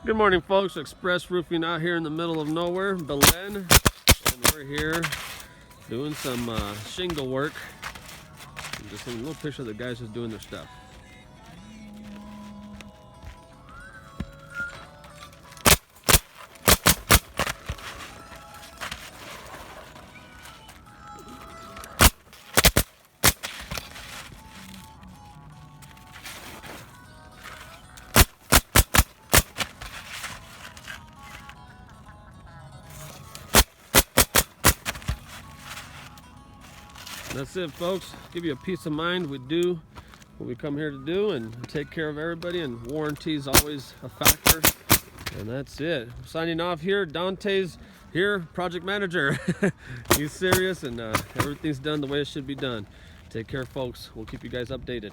Good morning, folks. Express Roofing out here in the middle of nowhere, Belen, and we're here doing some shingle work. And just a little picture of the guys just doing their stuff. That's it, folks. Give you a peace of mind. We do what we come here to do and take care of everybody, and warranty is always a factor. And that's it. Signing off here. Dante's here, project manager. He's serious, and everything's done the way it should be done. Take care, folks. We'll keep you guys updated.